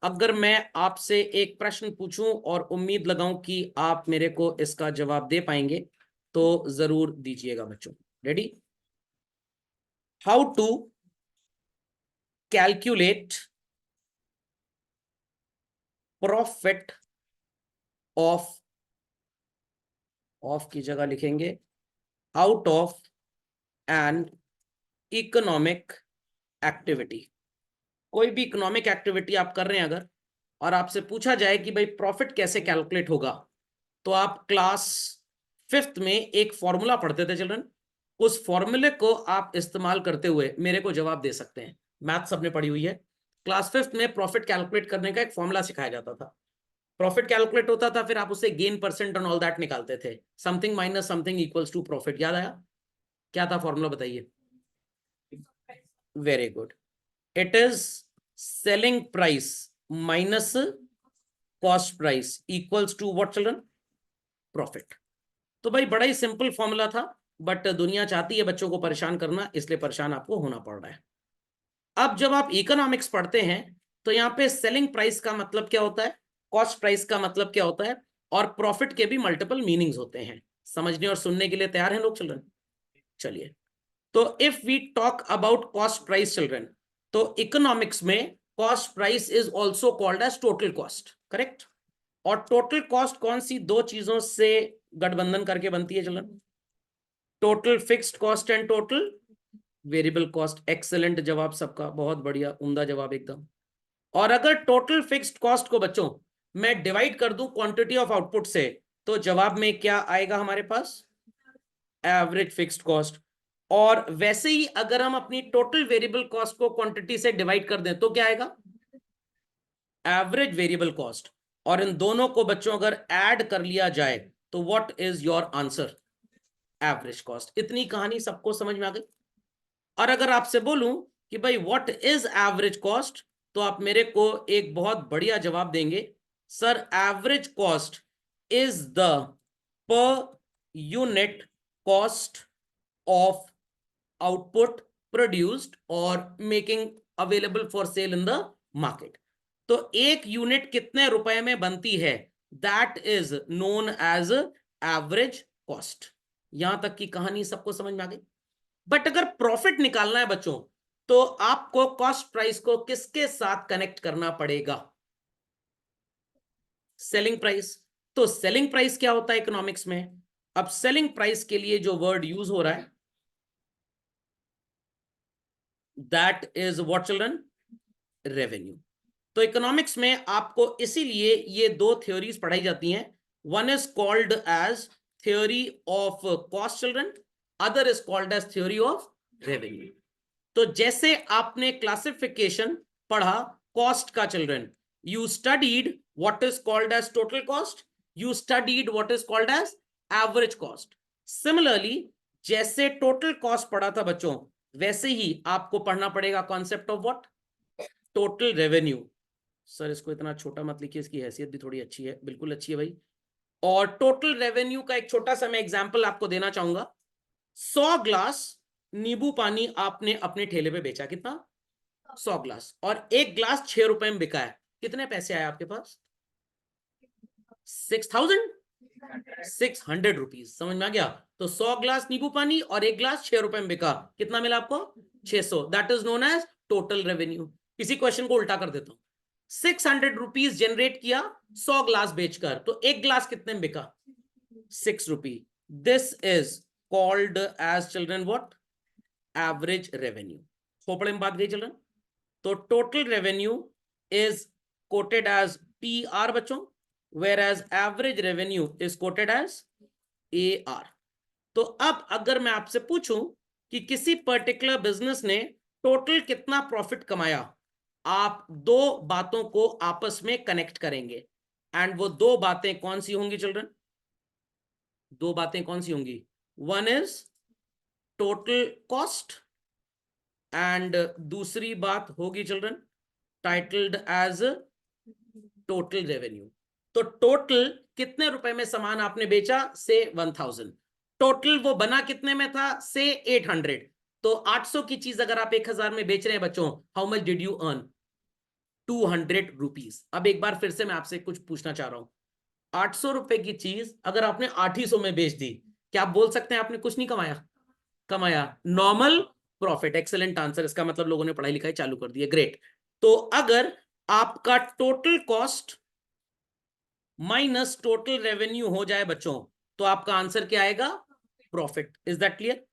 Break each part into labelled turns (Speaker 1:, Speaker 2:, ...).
Speaker 1: अगर मैं आपसे एक प्रश्न पूछूं और उम्मीद लगाऊं कि आप मेरे को इसका जवाब दे पाएंगे तो जरूर दीजिएगा बच्चों। Ready? How to calculate profit of की जगह लिखेंगे out of an economic activity. कोई भी इकोनॉमिक एक्टिविटी आप कर रहे हैं अगर, और आपसे पूछा जाए कि भाई प्रॉफिट कैसे कैलकुलेट होगा, तो आप क्लास 5th में एक फॉर्मूला पढ़ते थे चिल्ड्रन। उस फॉर्मूले को आप इस्तेमाल करते हुए मेरे को जवाब दे सकते हैं। मैथ सबने पढ़ी हुई है। क्लास 5th में प्रॉफिट कैलकुलेट करने का एक फॉर्मूला सिखाया जाता था। प्रॉफिट कैलकुलेट होता था, फिर आप उसे gain percent and all that निकालते थे। Something minus something equals to profit. याद आया? क्या था फॉर्मूला, बताइए। Very good. It is selling price minus cost price equals to what children? Profit. तो भाई बड़ा ही सिंपल फॉर्मूला था, बट दुनिया चाहती है बच्चों को परेशान करना, इसलिए परेशान आपको होना पड़ रहा है। अब जब आप इकोनॉमिक्स पढ़ते हैं तो यहाँ पे सेलिंग प्राइस का मतलब क्या होता है, कॉस्ट प्राइस का मतलब क्या होता है, और प्रॉफिट के भी मल्टीपल मीनिंग्स होते हैं। समझने और सुनने के लिए तैयार हैं लोग चिल्ड्रन? चलिए, तो if we talk about cost price children, तो इकोनॉमिक्स में cost price is also called as total cost. Correct? और टोटल कॉस्ट कौन सी दो चीजों से गठबंधन करके बनती है children? Total fixed cost and total variable cost. Excellent जवाब सबका, बहुत बढ़िया, उम्दा जवाब एकदम। और अगर टोटल फिक्स्ड कॉस्ट को बच्चों मैं डिवाइड कर दूं क्वांटिटी ऑफ आउटपुट से, तो जवाब में क्या आएगा हमारे पास? Average fixed cost. और वैसे ही अगर हम अपनी टोटल वेरिएबल कॉस्ट को क्वांटिटी से डिवाइड कर दें तो क्या आएगा? Average variable cost. और इन दोनों को बच्चों अगर ऐड कर लिया जाए तो what is your answer? Average cost. इतनी कहानी सबको समझ में आ गई? और अगर आपसे बोलूं कि भाई व्हाट इज एवरेज कॉस्ट, तो आप मेरे को एक बहुत बढ़िया जवाब देंगे, sir average cost is the per unit cost of output produced और making available for sale in the market. तो एक यूनिट कितने रुपए में बनती है, that is known as average cost. यहां तक की कहानी सबको समझ में आ गई? बट अगर प्रॉफिट निकालना है बच्चों, तो आपको कॉस्ट प्राइस को किसके साथ कनेक्ट करना पड़ेगा? Selling price. तो सेलिंग प्राइस क्या होता है इकोनॉमिक्स में? अब सेलिंग प्राइस के लिए जो वर्ड यूज हो रहा है, that is what children? Revenue. तो इकोनॉमिक्स में आपको इसीलिए ये दो थ्योरीज पढ़ाई जाती हैं। One is called as theory of cost children, other is called as theory of revenue. तो जैसे आपने क्लासिफिकेशन पढ़ा कॉस्ट का children, you studied what is called as total cost, you studied what is called as average cost. Similarly जैसे total cost पढ़ा था बच्चों, वैसे ही आपको पढ़ना पड़ेगा concept of what? Total revenue. Sir इसको इतना छोटा मत लिखिए, इसकी हैसियत भी थोड़ी अच्छी है। बिल्कुल अच्छी है भाई। और टोटल रेवेन्यू का एक छोटा सा मैं एग्जांपल आपको देना चाहूंगा। 100 ग्लास नींबू पानी आपने अपने ठेले पे बेचा, कितना? 100 ग्लास। और एक ग्लास 6 रुपए में बिका है, कितने पैसे आए आपके पास? 6,600 रुपीज। समझ में आ गया? तो 100 ग्लास नींबू पानी और एक ग्लास 6 रुपए में बिका, कितना मिला आपको? 600। That is known as total revenue. इसी क्वेश्चन को उल्टा कर देता हूं। 600 रुपीज जनरेट किया 100 ग्लास बेचकर, तो एक ग्लास कितने में बिका? 6 rupee. This is called as children what? Average revenue. खोपड़े में बात गई चिल्ड्रन? तो total revenue is quoted as PR बच्चों, whereas average revenue is quoted as AR। तो अब अगर मैं आपसे पूछूं कि किसी पर्टिकुलर बिजनेस ने टोटल कितना प्रॉफिट कमाया, आप दो बातों को आपस में कनेक्ट करेंगे। एंड वो दो बातें कौन सी होंगी चिल्ड्रन? दो बातें कौन सी होंगी? One is total cost and दूसरी बात होगी children titled as total revenue. तो टोटल कितने रुपए में सामान आपने बेचा? से 1000। टोटल वो बना कितने में था? से 800। तो 800 की चीज अगर आप 1000 में बेच रहे हैं बच्चों, how much did you earn? 200 rupees. अब एक बार फिर से मैं आपसे कुछ पूछना चाह रहा हूं, 800 रुपए की चीज अगर आपने 800 में बेच दी, क्या आप बोल सकते हैं आपने कुछ नहीं कमाया? कमाया। Normal profit. Excellent answer. इसका मतलब लोगों ने पढ़ाई लिखाई चालू कर दी है। ग्रेट। तो अगर आपका total cost minus total revenue हो जाए बच्चों, तो आपका आंसर क्या आएगा? प्रॉफिट। Is that clear?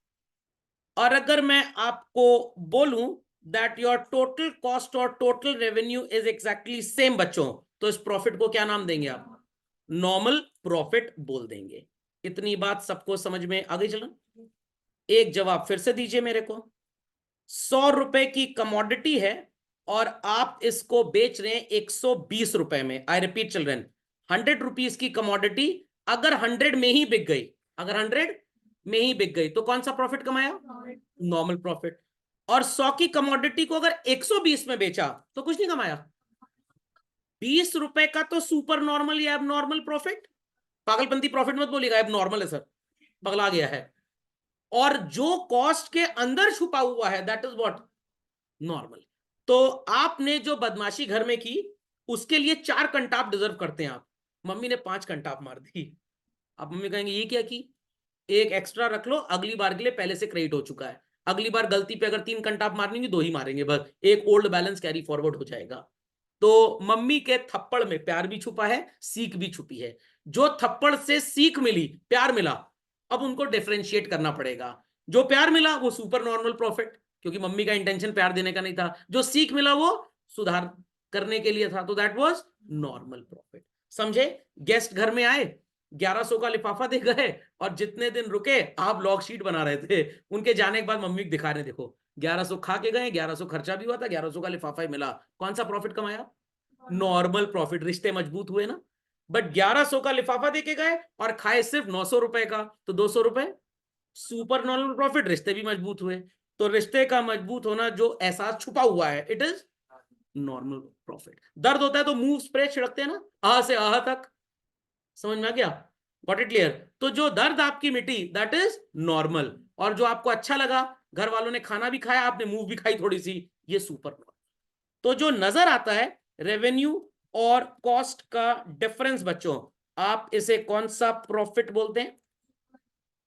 Speaker 1: और अगर मैं आपको बोलूं दैट योर टोटल कॉस्ट और total revenue is exactly same बच्चों, तो इस प्रॉफिट को क्या नाम देंगे आप? नॉर्मल प्रॉफिट बोल देंगे। इतनी बात सबको समझ में आ गई? चलो एक जवाब फिर से दीजिए मेरे को। 100 रुपए की कमोडिटी है और आप इसको बेच रहे हैं 120 रुपए में। आई रिपीट चिल्ड्रन, 100 रुपीज की कमोडिटी अगर 100 में ही बिक गई, अगर 100 में ही बिक गई तो कौन सा प्रॉफिट कमाया? Normal profit. और 100 की कमोडिटी को अगर 120 में बेचा तो कुछ नहीं कमाया। 20 रुपए का तो सुपर नॉर्मल या अब नॉर्मल प्रॉफिट। पागलपंती प्रॉफिट मत बोलिएगा, अब नॉर्मल है सर, पगला गया है। और जो कॉस्ट के अंदर छुपा हुआ है दैट इज व्हाट? नॉर्मल। तो आपने जो बदमाशी घर में की उसके लिए 4 कंटाप डिजर्व करते हैं आप। मम्मी ने 5 कंटाप मार दी। अब मम्मी कहेंगे ये क्या की? एक एक्स्ट्रा रख लो, अगली बार के लिए पहले से क्रेडिट हो चुका है। अगली बार गलती पे अगर 3 कंटाप मारनी 2 ही मारेंगे बस, एक ओल्ड बैलेंस कैरी फॉरवर्ड हो जाएगा। तो मम्मी के थप्पड़ में प्यार भी छुपा है, सीख भी छुपी है। जो थप्पड़ से सीख मिली, प्यार मिला, अब उनको डिफरेंशिएट करना पड़ेगा। जो प्यार मिला वो सुपर नॉर्मल प्रॉफिट, क्योंकि मम्मी का इंटेंशन प्यार देने का नहीं था। जो सीख मिला वो सुधार करने के लिए था, तो दैट वाज नॉर्मल प्रॉफिट। समझे? गेस्ट घर में आए, 1100 का लिफाफा दे गए, और जितने दिन रुके आप लॉग शीट बना रहे थे, उनके जाने के बाद मम्मी को दिखा रहे, देखो 1100 खा के गए, 1100 खर्चा भी हुआ था, 1100 का लिफाफा ही मिला। कौन सा प्रॉफिट कमाया? Normal profit. रिश्ते मजबूत हुए ना। बट 1100 का लिफाफा देके गए और खाए सिर्फ 900 रुपए का, तो 200 रुपए सुपर नॉर्मल प्रॉफिट। रिश्ते भी मजबूत हुए। तो रिश्ते का मजबूत होना जो एहसास छुपा हुआ है, इट इज नॉर्मल प्रॉफिट। दर्द होता है तो मुंह स्प्रे छिड़कते हैं ना, आह से आह तक। समझ में आ गया? Got it clear? तो जो दर्द आपकी मिटी दैट इज नॉर्मल, और जो आपको अच्छा लगा, घर वालों ने खाना भी खाया, आपने मूव भी खाई थोड़ी सी, ये सुपर नॉर्मल। तो जो नजर आता है रेवेन्यू और कॉस्ट का डिफरेंस बच्चों, आप इसे कौन सा प्रॉफिट बोलते हैं?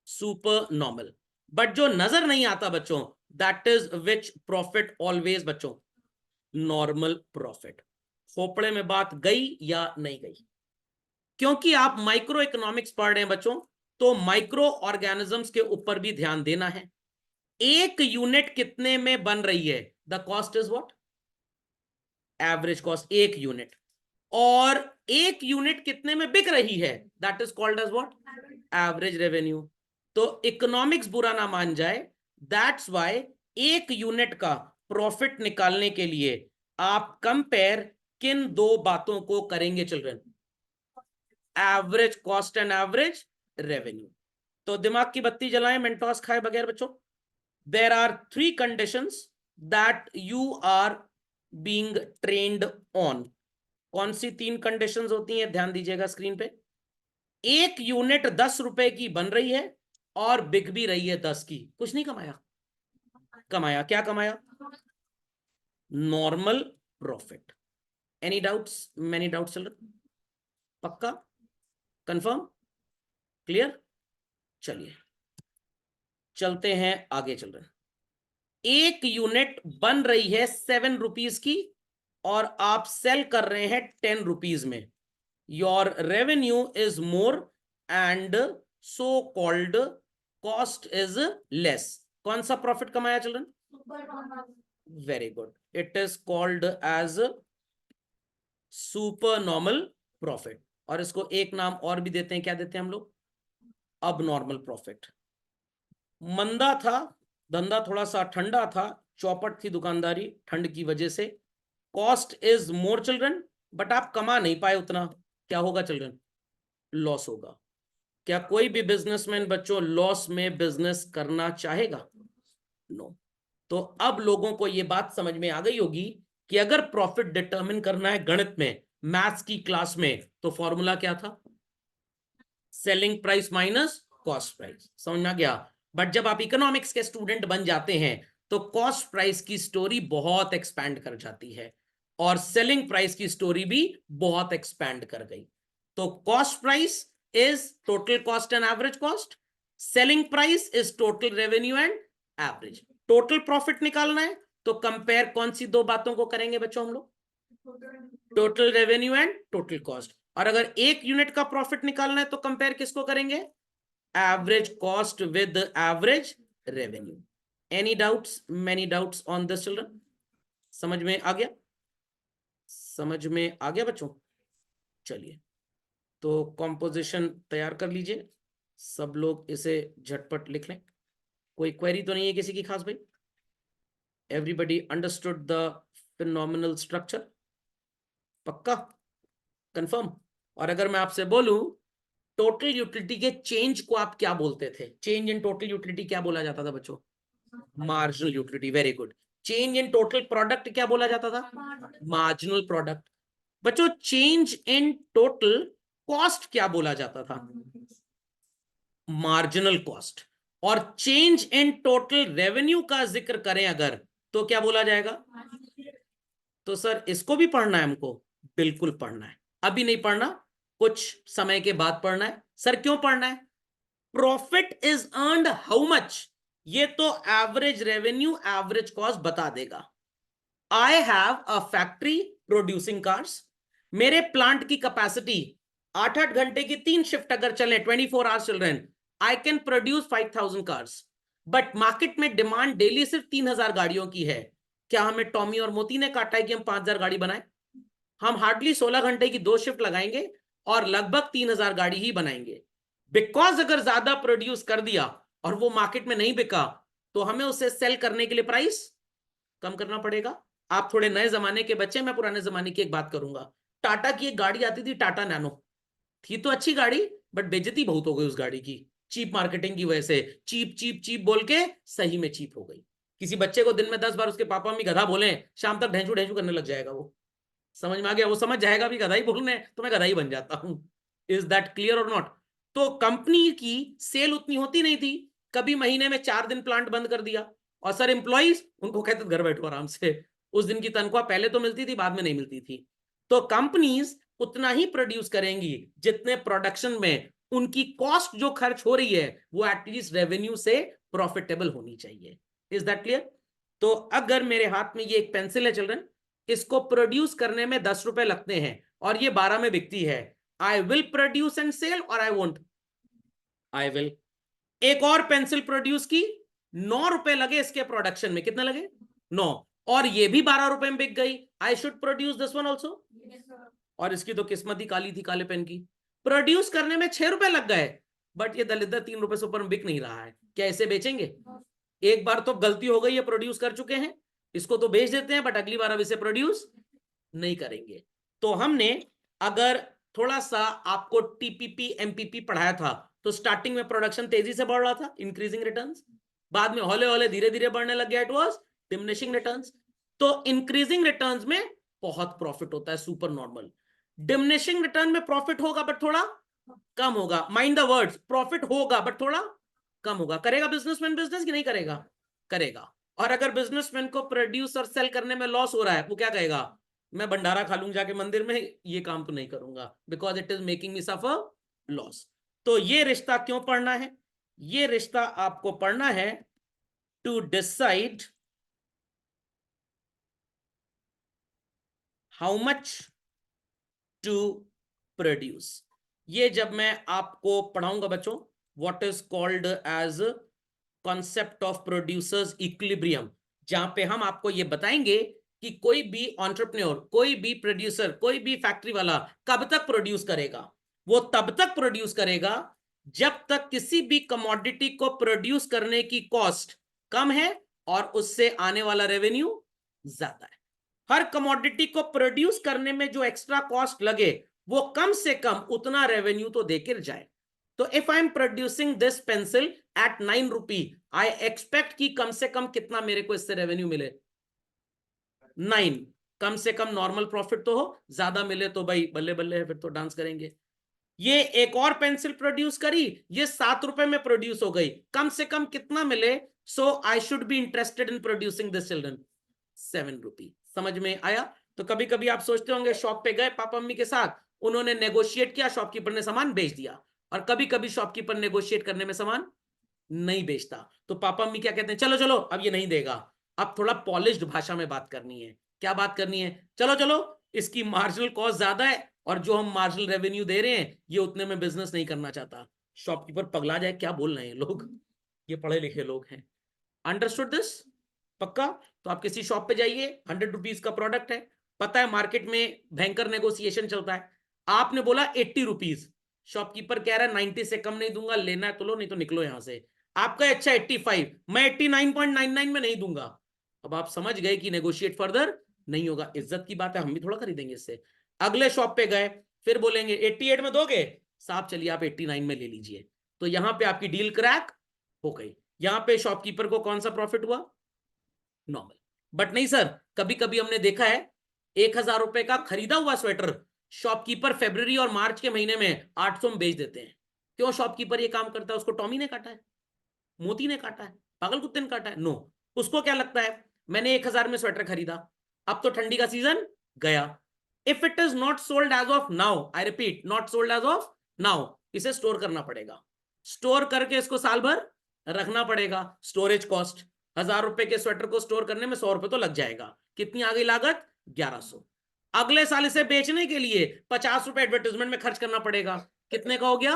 Speaker 1: Super normal. बट जो नजर नहीं आता बच्चों, that is which profit always बच्चों? Normal profit. खोपड़े में बात गई या नहीं गई? क्योंकि आप माइक्रो इकोनॉमिक्स पढ़ रहे हैं बच्चों, तो माइक्रो ऑर्गेनिजम्स के ऊपर भी ध्यान देना है। एक यूनिट कितने में बन रही है? The cost is what? Average cost, एक यूनिट। और एक यूनिट कितने में बिक रही है? That is called as what? Average revenue. तो इकोनॉमिक्स बुरा ना मान जाए, दैट्स वाई एक यूनिट का प्रॉफिट निकालने के लिए आप कंपेयर किन दो बातों को करेंगे children? Average cost and average revenue. तो दिमाग की बत्ती जलाएं मेंटोस खाए बगैर बच्चों। There are 3 conditions that you are being trained on. कौन सी 3 कंडीशंस होती हैं? ध्यान दीजिएगा स्क्रीन पे। एक यूनिट 10 रुपए की बन रही है और बिक भी रही है 10 की, कुछ नहीं कमाया? कमाया। क्या कमाया? Normal profit. Any doubts? Many doubts children? पक्का? कंफर्म? क्लियर? चलिए चलते हैं आगे। चल रहे हैं, एक यूनिट बन रही है 7 रुपीज की और आप सेल कर रहे हैं 10 रुपीज में। Your revenue is more and so called cost is less. कौन सा प्रॉफिट कमाया children? Very good, it is called as super normal profit. और इसको एक नाम और भी देते हैं, क्या देते हैं हम लोग? अब नॉर्मल प्रॉफिट। मंदा था धंधा, थोड़ा सा ठंडा था, चौपट थी दुकानदारी ठंड की वजह से। Cost is more children, but आप कमा नहीं पाए उतना। क्या होगा चिल्ड्रन? लॉस होगा। क्या कोई भी बिजनेसमैन बच्चों लॉस में बिजनेस करना चाहेगा? नो। तो अब लोगों को यह बात समझ में आ गई होगी कि अगर प्रॉफिट डिटरमिन करना है गणित में, मैथ्स की क्लास में, तो फॉर्मूला क्या था? Selling price minus cost price. समझ में आ गया? बट जब आप इकोनॉमिक्स के स्टूडेंट बन जाते हैं तो कॉस्ट प्राइस की स्टोरी बहुत एक्सपैंड कर जाती है। और सेलिंग प्राइस की स्टोरी भी बहुत एक्सपैंड कर गई। तो cost price is total cost and average cost, selling price is total revenue and average. Total profit निकालना है तो कंपेयर कौन सी दो बातों को करेंगे बच्चों हम लोग? Total revenue and total cost. और अगर एक यूनिट का प्रॉफिट निकालना है तो कंपेयर किसको करेंगे? Average cost with average revenue. Any doubts, many doubts on this children? समझ में आ गया? समझ में आ गया बच्चों? चलिए, तो कॉम्पोजिशन तैयार कर लीजिए, सब लोग इसे झटपट लिख लें। कोई क्वेरी तो नहीं है किसी की खास भाई? Everybody understood the phenomenal structure? पक्का? कंफर्म? और अगर मैं आपसे बोलूं टोटल यूटिलिटी के चेंज को आप क्या बोलते थे? चेंज इन टोटल यूटिलिटी क्या बोला जाता था बच्चों? Marginal utility. Very good. Change in total product क्या बोला जाता था? Marginal product. बच्चों चेंज इन टोटल कॉस्ट क्या बोला जाता था? Marginal cost. और चेंज इन टोटल रेवेन्यू का जिक्र करें अगर तो क्या बोला जाएगा? तो सर इसको भी पढ़ना है हमको? बिल्कुल पढ़ना है। अभी नहीं पढ़ना, कुछ समय के बाद पढ़ना है। सर क्यों पढ़ना है? Profit is earned how much, ये तो एवरेज रेवेन्यू एवरेज कॉस्ट बता देगा। I have a factory producing cars, मेरे प्लांट की कैपेसिटी 8-8 घंटे की 3 शिफ्ट अगर चले, 24 आवर्स चल रहे हैं, I can produce 5000 cars. But market में डिमांड डेली सिर्फ 3000 गाड़ियों की है। क्या हमें टॉमी और मोती ने काटा है कि हम 5000 गाड़ी बनाए? हम हार्डली 16 घंटे की 2 शिफ्ट लगाएंगे और लगभग 3000 गाड़ी ही बनाएंगे। बिकॉज अगर ज्यादा प्रोड्यूस कर दिया और वो मार्केट में नहीं बिका तो हमें उसे सेल करने के लिए प्राइस कम करना पड़ेगा। आप थोड़े नए जमाने के बच्चे, मैं पुराने जमाने की एक बात करूंगा। टाटा की एक गाड़ी आती थी, टाटा नैनो, थी तो अच्छी गाड़ी बट बेइज्जती बहुत हो गई उस गाड़ी की, चीप मार्केटिंग की वजह से। चीप चीप चीप बोल के सही में चीप हो गई। किसी बच्चे को दिन में 10 बार उसके पापा मम्मी गधा बोले, शाम तक ढेंचू ढेंचू करने लग जाएगा। वो समझ में आ गया? वो समझ जाएगा भी गधा ही बोलने तो मैं गधा ही बन जाता हूं। इज दैट क्लियर और नॉट? तो कंपनी की सेल उतनी होती नहीं थी, कभी महीने में 4 दिन प्लांट बंद कर दिया। और सर एम्प्लॉइज उनको कहते घर बैठो आराम से, उस दिन की तनख्वाह पहले तो मिलती थी बाद में नहीं मिलती थी। तो कंपनीज उतना ही प्रोड्यूस करेंगी जितने प्रोडक्शन में उनकी कॉस्ट जो खर्च हो रही है वो एटलीस्ट रेवेन्यू से प्रॉफिटेबल होनी चाहिए। Is that clear? तो अगर मेरे हाथ में ये एक पेंसिल है चिल्ड्रन, इसको प्रोड्यूस करने में 10 रुपए लगते हैं और ये 12 में बिकती है, I will produce and sell और आई वोंट? I will. एक और पेंसिल प्रोड्यूस की, 9 रुपए लगे इसके प्रोडक्शन में, कितने लगे? 9, और ये भी 12 रुपए में बिक गई, I should produce this one also. और इसकी तो किस्मत ही काली थी काले पेन की, प्रोड्यूस करने में 6 रुपए लग गए बट ये दलिद्र 3 रुपए से ऊपर में बिक नहीं रहा है। क्या इसे बेचेंगे? एक बार तो गलती हो गई है, प्रोड्यूस कर चुके हैं, इसको तो बेच देते हैं बट अगली बार अब इसे प्रोड्यूस नहीं करेंगे। तो हमने अगर थोड़ा सा आपको टीपीपी एमपीपी पढ़ाया था तो स्टार्टिंग में प्रोडक्शन तेजी से बढ़ रहा था, इंक्रीजिंग रिटर्न्स, बाद में हौले हौले धीरे धीरे बढ़ने लग गया, इट वाज डिमिनिशिंग रिटर्न्स। तो इंक्रीजिंग रिटर्न्स में बहुत प्रॉफिट होता है, सुपर नॉर्मल। डिमिनिशिंग रिटर्न में प्रॉफिट होगा बट थोड़ा कम होगा, माइंड द वर्ड्स, प्रॉफिट होगा बट थोड़ा कम होगा। करेगा बिजनेसमैन बिजनेस कि नहीं करेगा? करेगा। और अगर बिजनेसमैन को प्रोड्यूस और सेल करने में लॉस हो रहा है वो क्या कहेगा? मैं भंडारा खा लूंगा जाके मंदिर में, ये काम तो नहीं करूंगा because it is making me suffer loss. तो ये रिश्ता क्यों पढ़ना है? ये रिश्ता आपको पढ़ना है to decide how much to produce. ये जब मैं आपको पढ़ाऊंगा बच्चों, what is called as concept of producers equilibrium, जहां पे हम आपको ये बताएंगे कि कोई भी एंटरप्रेन्योर, कोई भी प्रोड्यूसर, कोई भी फैक्ट्री वाला कब तक प्रोड्यूस करेगा? वो तब तक प्रोड्यूस करेगा जब तक किसी भी कमोडिटी को प्रोड्यूस करने की कॉस्ट कम है और उससे आने वाला रेवेन्यू ज्यादा है। हर कमोडिटी को प्रोड्यूस करने में जो एक्स्ट्रा कॉस्ट लगे वो कम से कम उतना रेवेन्यू तो देकर जाए। तो if I am producing this pencil at 9 rupee, I expect कि कम से कम कितना मेरे को इससे रेवेन्यू मिले? 9। कम से कम नॉर्मल प्रॉफिट तो हो, ज्यादा मिले तो भाई बल्ले बल्ले है, फिर तो डांस करेंगे। ये एक और पेंसिल प्रोड्यूस करी, ये 7 रुपए में प्रोड्यूस हो गई, कम से कम कितना मिले? So I should be interested in producing this children 7 rupee. समझ में आया? तो कभी कभी आप सोचते होंगे शॉप पे गए पापा मम्मी के साथ, उन्होंने नेगोशिएट किया, शॉपकीपर ने सामान बेच दिया। और कभी कभी शॉपकीपर नेगोशिएट करने में सामान नहीं बेचता, तो पापा मम्मी क्या कहते हैं, चलो चलो अब ये नहीं देगा, अब थोड़ा पॉलिश्ड भाषा में बात करनी है। क्या बात करनी है, चलो चलो इसकी मार्जिनल कॉस्ट ज्यादा है और जो हम मार्जिनल रेवेन्यू दे रहे हैं ये उतने में बिजनेस नहीं करना चाहता। शॉपकीपर पगला जाए, क्या बोल रहे हैं लोग, ये पढ़े लिखे लोग हैं। Understood this? पक्का? तो आप किसी शॉप पे जाइए, 100 रुपीज का प्रोडक्ट है, पता है मार्केट में भयंकर नेगोशिएशन चलता है, आपने बोला 80 रुपीज, शॉपकीपर कह रहा है 90 से कम नहीं दूंगा, लेना है तो लो नहीं तो निकलो यहां से। आपका अच्छा 85, मैं 89.99 में नहीं दूंगा। अब आप समझ गए कि नेगोशिएट फर्दर नहीं होगा, इज्जत की बात है, हम भी थोड़ा खरीदेंगे इससे। अगले शॉप पे गए, फिर बोलेंगे 88 में दोगे साहब, चलिए आप 89 में ले लीजिए। तो यहां पे आपकी डील क्रैक हो गई, यहां पे शॉपकीपर को कौन सा प्रॉफिट हुआ, नॉर्मल। बट नहीं सर, कभी कभी हमने देखा है 1000 रुपए का खरीदा हुआ स्वेटर शॉपकीपर फरवरी और मार्च के महीने में 800 में बेच देते हैं। क्यों शॉपकीपर ये काम करता है, उसको टॉमी ने काटा है, मोती ने काटा है, पागल कुत्ते ने काटा है? नो, उसको क्या लगता है, मैंने 1000 में स्वेटर खरीदा, अब तो ठंडी का सीजन गया, if it is not sold as of now, I repeat not sold as of now, इसे स्टोर करना पड़ेगा, स्टोर करके इसको साल भर रखना पड़ेगा, स्टोरेज कॉस्ट, 1000 रुपए के स्वेटर को स्टोर करने में 100 रुपए तो लग जाएगा, कितनी आ गई लागत, 1100। अगले साल इसे बेचने के लिए 50 रुपए एडवर्टाइजमेंट में खर्च करना पड़ेगा, कितने का हो गया,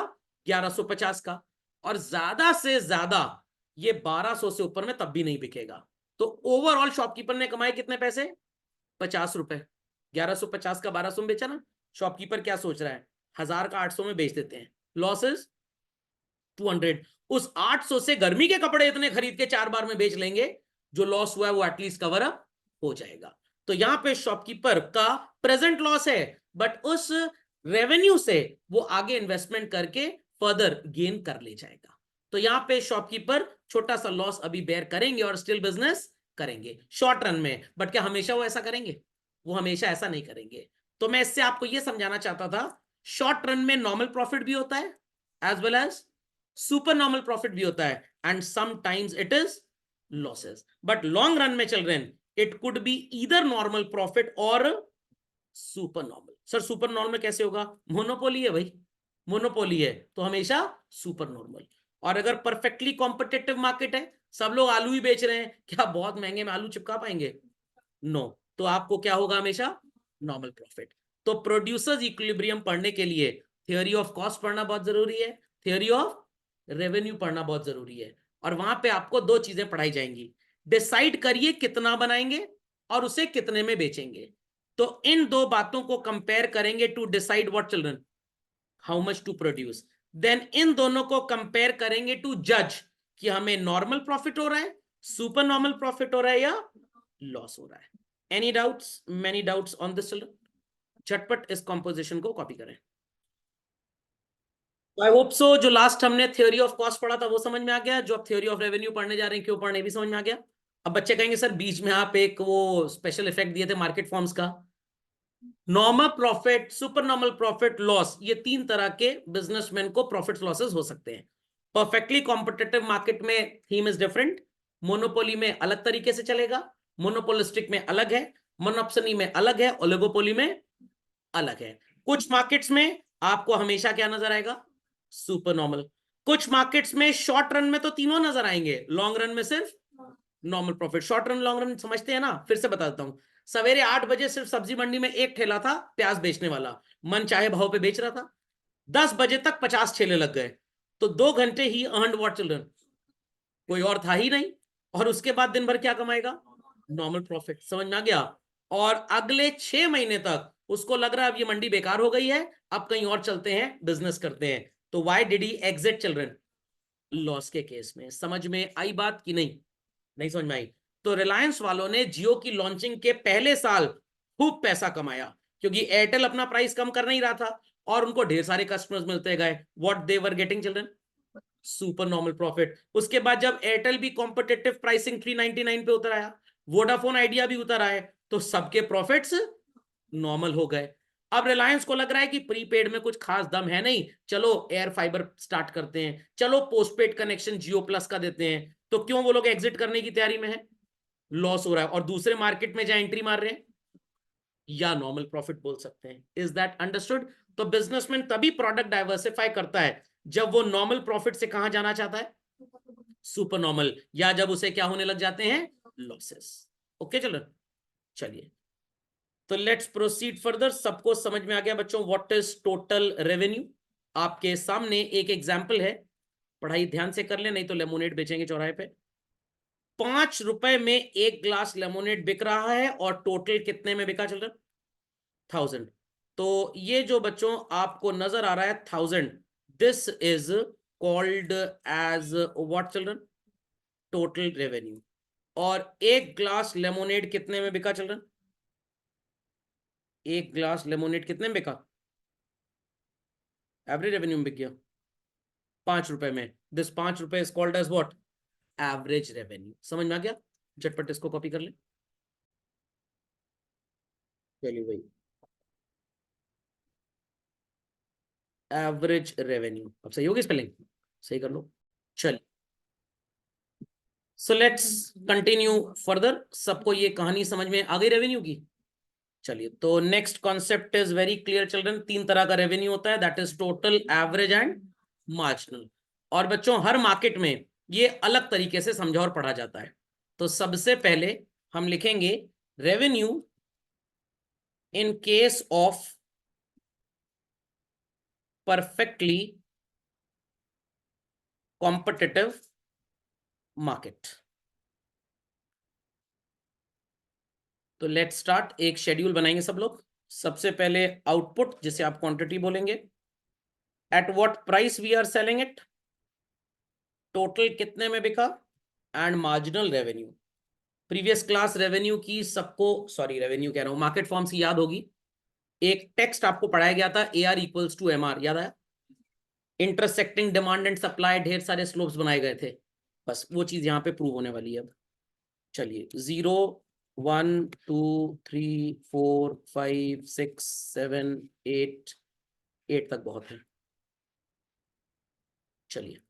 Speaker 1: 1150 का। और ज्यादा से ज्यादा ये 1200 से ऊपर में तब भी नहीं बिकेगा। तो ओवरऑल शॉपकीपर ने कमाए कितने पैसे, 50 रुपए, 1150 का 1200 में बेचा ना। शॉपकीपर क्या सोच रहा है, 1000 का 800 में बेच देते हैं, लॉसेस 200, उस 800 से गर्मी के कपड़े इतने खरीद के 4 बार में बेच लेंगे, जो लॉस हुआ है वो एटलीस्ट कवर अप हो जाएगा। तो यहां पे शॉपकीपर का प्रेजेंट लॉस है, बट उस रेवेन्यू से वो आगे इन्वेस्टमेंट करके फर्दर गेन कर ले जाएगा। तो यहां पे शॉपकीपर छोटा सा लॉस अभी बेयर करेंगे और स्टिल बिजनेस करेंगे शॉर्ट रन में, बट क्या हमेशा वो ऐसा करेंगे, वो हमेशा ऐसा नहीं करेंगे। तो मैं इससे आपको यह समझाना चाहता था, शॉर्ट रन में नॉर्मल प्रॉफिट भी होता है as well as super normal profit भी होता है, and sometimes it is losses, but long run में चल रहे हैं it could be either normal profit और super normal. Sir super normal कैसे होगा, मोनोपोली है भाई, मोनोपोली है तो हमेशा सुपर नॉर्मल। और अगर परफेक्टली कॉम्पिटिटिव मार्केट है, सब लोग आलू ही बेच रहे हैं, क्या बहुत महंगे में आलू चिपका पाएंगे, नो, तो आपको क्या होगा, हमेशा नॉर्मल प्रॉफिट। तो प्रोड्यूसर्स इक्विलिब्रियम पढ़ने के लिए थियोरी ऑफ कॉस्ट पढ़ना बहुत जरूरी है, थियोरी ऑफ रेवेन्यू पढ़ना बहुत जरूरी है, और वहां पे आपको दो चीजें पढ़ाई जाएंगी, डिसाइड करिए कितना बनाएंगे और उसे कितने में बेचेंगे। तो इन दो बातों को कंपेयर करेंगे to decide what children, how much to produce, then इन दोनों को कंपेयर करेंगे टू जज कि हमें नॉर्मल प्रॉफिट हो रहा है, सुपर नॉर्मल प्रॉफिट हो रहा है या लॉस हो रहा है। Any doubts, many doubts on this children? झटपट इस कॉम्पोजिशन को कॉपी करें। आई होप सो जो लास्ट हमने थ्योरी ऑफ कॉस्ट पढ़ा था वो समझ में आ गया, जो आप थ्योरी ऑफ रेवेन्यू पढ़ने जा रहे हैं क्यों पढ़ने भी समझ में आ गया। अब बच्चे कहेंगे सर बीच में आप एक वो स्पेशल इफेक्ट दिए थे मार्केट फॉर्म्स का, normal profit, super normal profit, loss, ये 3 तरह के बिजनेसमैन को प्रॉफिट लॉसेस हो सकते हैं। परफेक्टली कॉम्पिटिटिव मार्केट में थीम इज डिफरेंट, मोनोपोली में अलग तरीके से चलेगा, मोनोपोलिस्टिक में अलग है, मोनोप्सनी में अलग है, ओलिगोपोली में अलग है। कुछ मार्केट्स में आपको हमेशा क्या नजर आएगा, सुपर नॉर्मल। कुछ मार्केट्स में शॉर्ट रन में तो तीनों नजर आएंगे, लॉन्ग रन में सिर्फ normal profit. Short run long run समझते हैं ना, फिर से बता देता हूं। सवेरे 8 बजे सिर्फ सब्जी मंडी में एक ठेला था प्याज बेचने वाला, मन चाहे भाव पे बेच रहा था, 10 बजे तक 50 ठेले लग गए, तो 2 घंटे ही अर्नड व्हाट चिल्ड्रन, कोई और था ही नहीं, और उसके बाद दिन भर क्या कमाएगा, नॉर्मल प्रॉफिट। समझ में आ गया। और अगले 6 महीने तक उसको लग रहा है अब ये मंडी बेकार हो गई है, अब कहीं और चलते हैं, बिजनेस करते हैं। तो why did he exit children, loss के केस में। समझ में आई बात कि नहीं, नहीं समझ में आई? तो रिलायंस वालों ने जियो की लॉन्चिंग के पहले साल खूब पैसा कमाया, क्योंकि एयरटेल अपना प्राइस कम कर नहीं रहा था और उनको ढेर सारे कस्टमर्स मिलते गए। What they were getting children, super normal profit. उसके बाद जब एयरटेल भी कॉम्पिटिटिव प्राइसिंग 399 पे उतर आया, वोडाफोन आइडिया भी उतर आए, तो सबके प्रॉफिट्स नॉर्मल हो गए। अब रिलायंस को लग रहा है कि प्रीपेड में कुछ खास दम है नहीं, चलो एयर फाइबर स्टार्ट करते हैं, चलो पोस्टपेड कनेक्शन जियो प्लस का देते हैं। तो क्यों वो लोग एग्जिट करने की तैयारी में है, लॉस हो रहा है, और दूसरे मार्केट में जहां एंट्री मार रहे हैं या नॉर्मल प्रॉफिट बोल सकते हैं। Is that understood? तो बिजनेसमैन तभी प्रोडक्ट डाइवर्सिफाई करता है जब वो नॉर्मल प्रॉफिट से कहां जाना चाहता है, सुपर नॉर्मल, या जब उसे क्या होने लग जाते हैं, लॉसेस। ओके चलो, चलिए तो लेट्स प्रोसीड फर्दर। सबको समझ में आ गया बच्चों व्हाट इज टोटल रेवेन्यू? आपके सामने एक एग्जांपल है, पढ़ाई ध्यान से कर ले नहीं तो लेमोनेड बेचेंगे चौराहे पे। 5 रुपए में एक ग्लास लेमोनेड बिक रहा है और टोटल कितने में बिका चिल्ड्रन? 1000। तो ये जो बच्चों आपको नजर आ रहा है 1000, this is called as what children? Total revenue. और एक ग्लास लेमोनेड कितने में बिका चिल्ड्रन? एक ग्लास लेमोनेड कितने में बिका? एवरेज रेवेन्यू में बिक गया 5 रुपए में। दिस 5 रुपए is called as what? Average revenue. समझ में आ गया? झटपट इसको कॉपी कर ले। चलिए भाई, एवरेज रेवेन्यू। अब सही होगी स्पेलिंग? सही कर लो। चलिए सो लेट्स कंटिन्यू फर्दर। सबको ये कहानी समझ में आ गई रेवेन्यू की? चलिए तो next concept is very clear children. 3 तरह का रेवेन्यू होता है, that is total, average and marginal. और बच्चों हर मार्केट में ये अलग तरीके से समझा और पढ़ा जाता है। तो सबसे पहले हम लिखेंगे revenue in case of perfectly competitive market. तो लेट्स स्टार्ट। एक शेड्यूल बनाएंगे सब लोग। सबसे पहले आउटपुट, जिसे आप क्वांटिटी बोलेंगे, at what price we are selling it, total कितने में बिका, and marginal revenue. Previous class revenue की सबको, सॉरी रेवेन्यू कह रहा हूं, मार्केट फॉर्म्स की याद होगी। एक टेक्स्ट आपको पढ़ाया गया था, AR इक्वल्स टू MR, याद आया? इंटरसेक्टिंग डिमांड एंड सप्लाई, ढेर सारे स्लोप्स बनाए गए थे। बस वो चीज यहाँ पे प्रूव होने वाली है अब। चलिए 0 1 2 3 4 5 6 7 8, 8 तक बहुत है। चलिए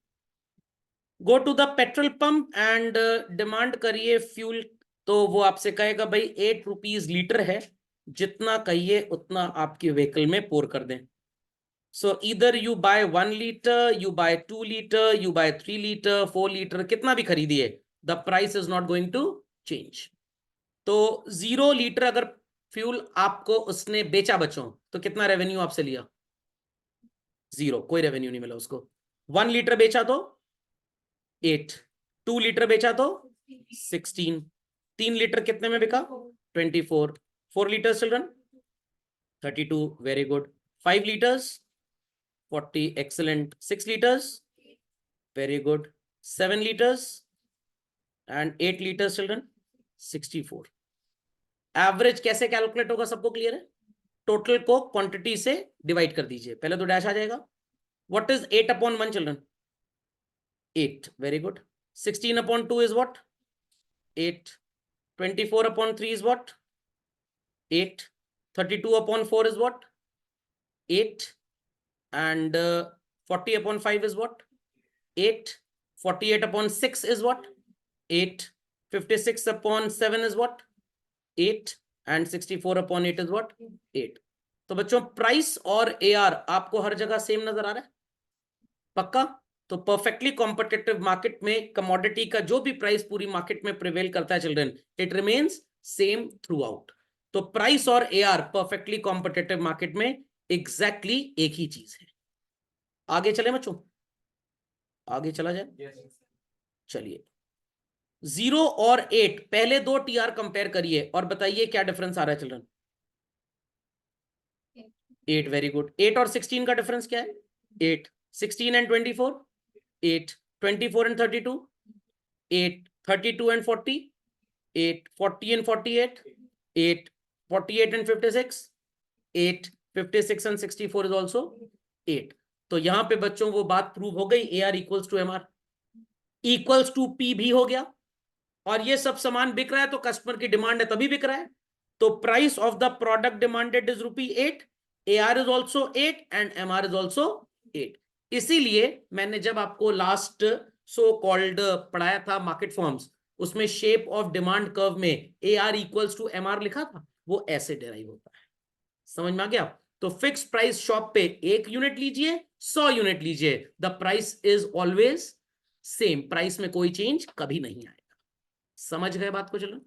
Speaker 1: go to the petrol pump and demand करिए फ्यूल। तो वो आपसे कहेगा भाई 8 रुपीज लीटर है, जितना कहिए उतना आपके व्हीकल में पोर कर दें। सो इधर you buy 1 litre, you buy 2 litre, you buy 3 litre, 4 litre, कितना भी खरीदिए, the price is not going to change. तो 0 लीटर अगर फ्यूल आपको उसने बेचा बच्चों, तो कितना रेवेन्यू आपसे लिया? 0, कोई रेवेन्यू नहीं मिला उसको। 1 लीटर बेचा तो 8, 2 लीटर बेचा तो 16, 3 लीटर कितने में बिका? 24, 4 litre children 32, very good, 5 litres 40, excellent, 6 litres very good, 7 litres and 8 litres children 64। Average कैसे कैलकुलेट होगा, सबको क्लियर है? टोटल को क्वांटिटी से डिवाइड कर दीजिए, पहले तो डैश आ जाएगा। What is 8/1 children? 8, very good. 16/2 is what? 8. 24/3 is what? 8. 32/4 is what? 8. And 40/5 is what? 8. 48/6 is what? 8. 56/7 is what? 8. And 64/8 is what? 8. तो बच्चों प्राइस और AR आपको हर जगह सेम नजर आ रहा है? पक्का? तो परफेक्टली कॉम्पिटिटिव मार्केट में कमोडिटी का जो भी प्राइस पूरी मार्केट में प्रिवेल करता है children, it remains same through out. तो प्राइस और AR परफेक्टली कॉम्पिटिटिव मार्केट में एग्जैक्टली एक ही चीज है। आगे चले बच्चों, आगे चला जाए। चलिए 0 और 8, पहले दो TR कंपेयर करिए और बताइए क्या डिफरेंस आ रहा है चिल्ड्रन? 8, very good. 8 और 16 का डिफरेंस क्या है? 8, 16 and 24, 8, 24 and 32, 8, 32 and 40, 8, 40 and 48, 8, 48 and 56, 8, 56 and 64 is also 8। तो यहां पे बच्चों वो बात प्रूव हो गई, AR equals to MR equals to P भी हो गया। और ये सब सामान बिक रहा है तो कस्टमर की डिमांड है तभी बिक रहा है। तो price of the product demanded is ₹8, AR is also 8 and MR is also 8। इसीलिए मैंने जब आपको लास्ट सो कॉल्ड पढ़ाया था मार्केट फॉर्म्स, उसमें शेप ऑफ डिमांड कर्व में AR इक्वल्स टू MR लिखा था। वो ऐसे डिराइव होता है। समझ में आ गया? तो फिक्स प्राइस शॉप पे 1 यूनिट लीजिए, 100 यूनिट लीजिए, the price is always same, price में कोई चेंज कभी नहीं आएगा। समझ गए बात को? चलो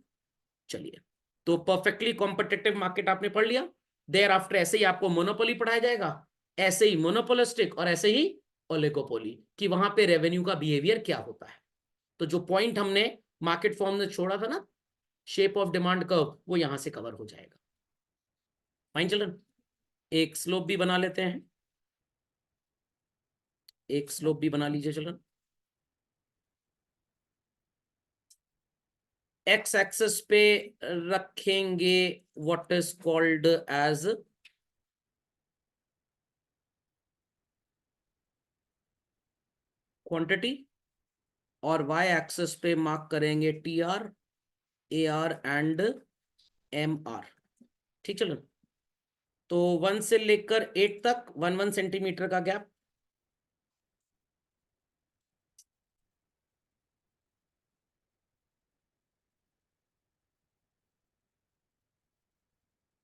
Speaker 1: चलिए, तो परफेक्टली कॉम्पिटिटिव मार्केट आपने पढ़ लिया। देयर आफ्टर ऐसे ही आपको मोनोपोली पढ़ाया जाएगा, ऐसे ही मोनोपोलिस्टिक और ऐसे ही ओलिगोपोली, कि वहां पे रेवेन्यू का बिहेवियर क्या होता है। तो जो पॉइंट हमने मार्केट फॉर्म में छोड़ा था ना, शेप ऑफ डिमांड कर्व, वो यहां से कवर हो जाएगा। फाइन चिल्ड्रन, एक स्लोप भी बना लेते हैं, एक स्लोप भी बना लीजिए चिल्ड्रन। एक्स एक्सिस पे रखेंगे what is called as quantity, और वाई एक्सिस पे मार्क करेंगे T R, A R and M R. ठीक चलो, तो 1 से लेकर 8 तक 1 सेंटीमीटर का गैप,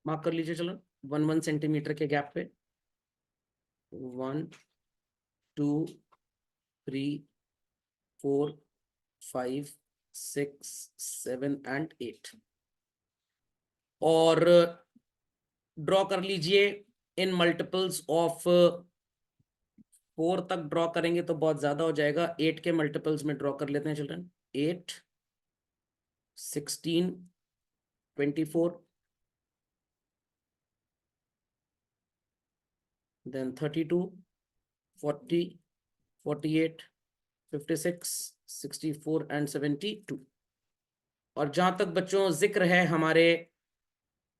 Speaker 1: मार्क कर लीजिए चलो, 1 सेंटीमीटर के गैप पे 1 2 3 4 5 6 7 एंड 8, और ड्रॉ कर लीजिए इन मल्टीपल्स ऑफ 4 तक ड्रॉ करेंगे तो बहुत ज्यादा हो जाएगा, 8 के मल्टीपल्स में ड्रॉ कर लेते हैं चिल्ड्रन। 8 16 24 then 32 40 48 56 64 and 72। और जहां तक बच्चों जिक्र है हमारे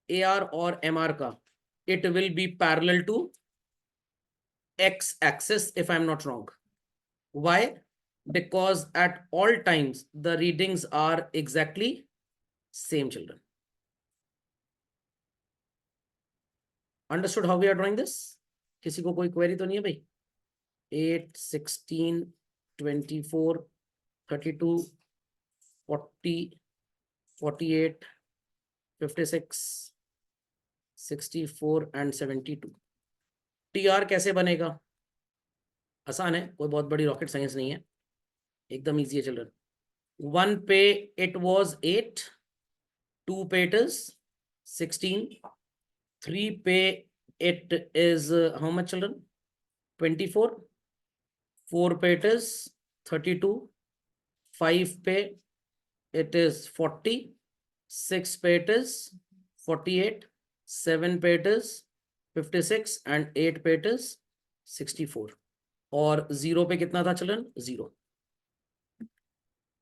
Speaker 1: ए आर और एम आर का, it will be parallel to X axis if I'm not wrong. Why? Because at all times the readings are exactly same children. Understood how we are drawing this? किसी को कोई query तो नहीं है भाई? 8 16 24 32 40 48 56 64 and 72। TR कैसे बनेगा? आसान है, कोई बहुत बड़ी रॉकेट साइंस नहीं है, एकदम इजी है चिल्ड्रन। 1 पे इट वाज 8, 2 पे इट इज 16, 3 पे it is how much children? 24, 4 पे इट इज 32, 5 पे इट इज 40, 6 पे इट इज 48, 7 पे इट इज 56 एंड 8 पे इट इज 64, और 0 पे कितना था चिल्ड्रन? 0।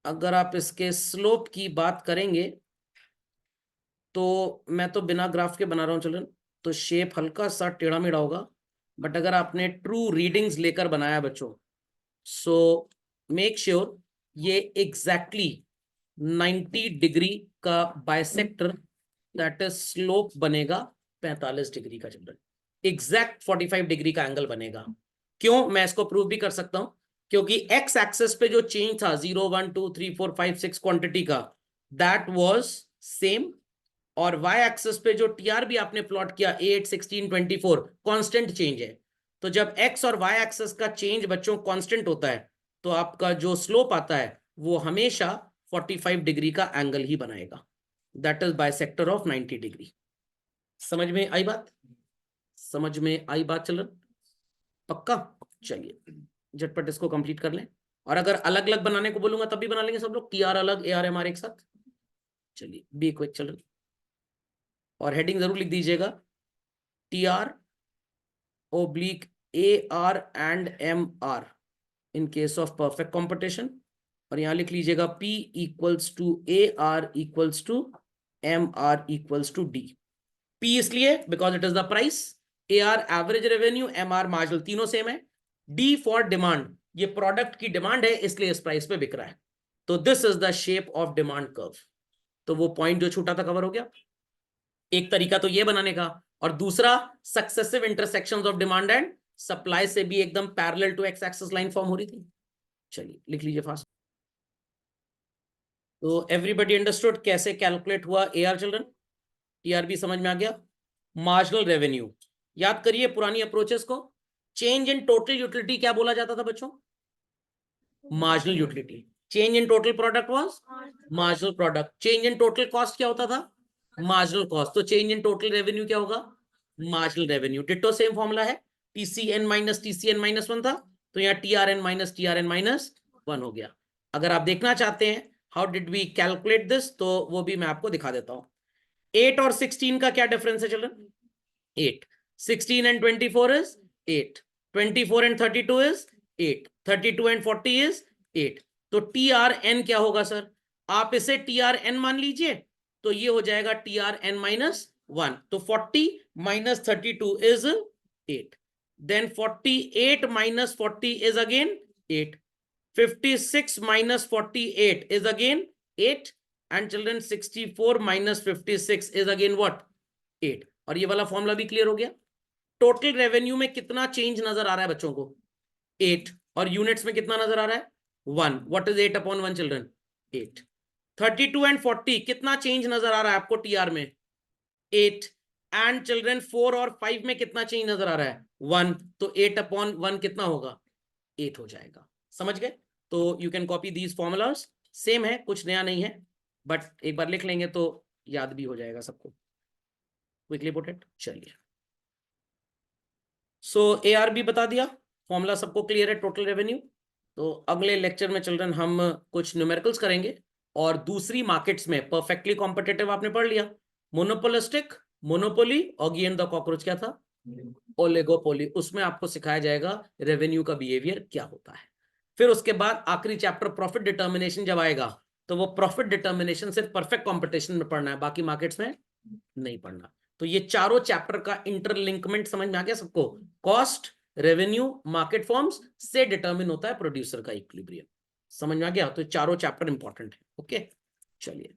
Speaker 1: अगर आप इसके स्लोप की बात करेंगे तो मैं तो बिना ग्राफ के बना रहा हूं चिल्ड्रन, तो शेप हल्का सा टेढ़ा मेढ़ा होगा, बट अगर आपने ट्रू रीडिंग्स लेकर बनाया बच्चों, सो मेक श्योर ये एग्जैक्टली 90 डिग्री का बाइसेक्टर, दैट इज स्लोप बनेगा 45 डिग्री का चिल्ड्रन, एग्जैक्ट 45 डिग्री का एंगल बनेगा। क्यों? मैं इसको प्रूव भी कर सकता हूं, क्योंकि एक्स एक्सेस पे जो चेंज था 0 1 2 3 4 5 6 क्वांटिटी का, दैट वाज सेम, और वाई एक्सिस पे जो टीआर भी आपने प्लॉट किया 8 16 24 कांस्टेंट चेंज है। तो जब एक्स और वाई एक्सिस का चेंज बच्चों कांस्टेंट होता है, तो आपका जो स्लोप आता है वो हमेशा 45 डिग्री का एंगल ही बनाएगा, that is bisector of 90 degree. समझ में आई बात? समझ में आई बात चलो, पक्का? चलिए झटपट इसको कंप्लीट कर लें, और अगर अलग अलग बनाने को बोलूंगा तब भी बना लेंगे सब लोग, टी आर अलग, ए आर एम आर एक साथ। चलिए बी क्विक चिल्ड्रन, और हेडिंग जरूर लिख दीजिएगा, T R oblique A R and M R in case of perfect competition, और यहां लिख लीजिएगा P equals to A R equals to M R equals to D. P इसलिए because it is the price, A R average revenue, M R marginal, तीनों same है। D for demand, ये product की demand है इसलिए इस price पे बिक रहा है। तो this is the shape of demand curve. तो वो पॉइंट जो छूटा था कवर हो गया। एक तरीका तो ये बनाने का, और दूसरा successive intersections of demand and supply से भी एकदम parallel to X axis line form हो रही थी। चलिए लिख लीजिए फास्ट। तो एवरीबॉडी अंडरस्टूड कैसे कैलकुलेट हुआ ए आर चिल्ड्रन? टीआरबी समझ में आ गया। मार्जिनल रेवेन्यू, याद करिए पुरानी अप्रोचेस को। चेंज इन टोटल यूटिलिटी क्या बोला जाता था बच्चों? Marginal utility. Change in total product was marginal product. Change in total cost क्या होता था? Marginal cost. तो चेंज इन टोटल रेवेन्यू क्या होगा? Marginal revenue. Ditto same formula है, टीसीएन माइनस टीसीएन माइनस 1 था, तो यहाँ टीआरएन माइनस टीआरएन माइनस 1 हो गया। अगर आप देखना चाहते हैं how did we calculate this, तो वो भी मैं आपको दिखा देता हूं। 8 और 16 का क्या डिफरेंस है children? 8। 16 and 24 is 8. 24 and 32 is 8. 32 and 40 is 8. तो TRN क्या होगा सर? आप इसे TRN मान लीजिए, तो ये हो जाएगा TRN माइनस 1। तो 40 minus 32 is 8. Then 48 minus 40 is again 8. 56 minus 48 is again 8. And children, 64 minus 56 is again what? 8. और ये वाला फॉर्मूला भी क्लियर हो गया। टोटल रेवेन्यू में कितना चेंज नजर आ रहा है बच्चों को? 8। और यूनिट्स में कितना नजर आ रहा है? 1। What is 8 upon 1 children? 8। 32 and 40 कितना चेंज नजर आ रहा है आपको टीआर में? 8। एंड चिल्ड्रन 4 और 5 में कितना चेंज नजर आ रहा है? 1। तो 8 अपॉन 1 कितना होगा? 8 हो जाएगा। समझ गए? तो you can copy these formulas, same है, कुछ नया नहीं है, बट एक बार लिख लेंगे तो याद भी हो जाएगा सबको। Quickly put it. चलिए, सो ARB बता दिया, फॉर्मूला सबको क्लियर है टोटल रेवेन्यू। तो अगले लेक्चर में चिल्ड्रन हम कुछ न्यूमेरिकल्स करेंगे, और दूसरी मार्केट्स में परफेक्टली कॉम्पिटिटिव आपने पढ़ लिया, monopolistic, monopoly, Oggy and the cockroach क्या था? ओलिगोपोली। उसमें आपको सिखाया जाएगा रेवेन्यू का बिहेवियर क्या होता है। फिर उसके बाद आखिरी चैप्टर प्रॉफिट डिटर्मिनेशन जब आएगा, तो वो प्रॉफिट डिटर्मिनेशन सिर्फ परफेक्ट कॉम्पिटिशन में पढ़ना है, बाकी मार्केट्स में नहीं पढ़ना। तो ये चारों चैप्टर का इंटरलिंकमेंट समझ में आ गया सबको? कॉस्ट, रेवेन्यू, मार्केट फॉर्म्स से डिटरमिन होता है प्रोड्यूसर का इक्विलिब्रियम। समझ में आ गया? तो चारों चैप्टर इंपॉर्टेंट है। ओके, चलिए।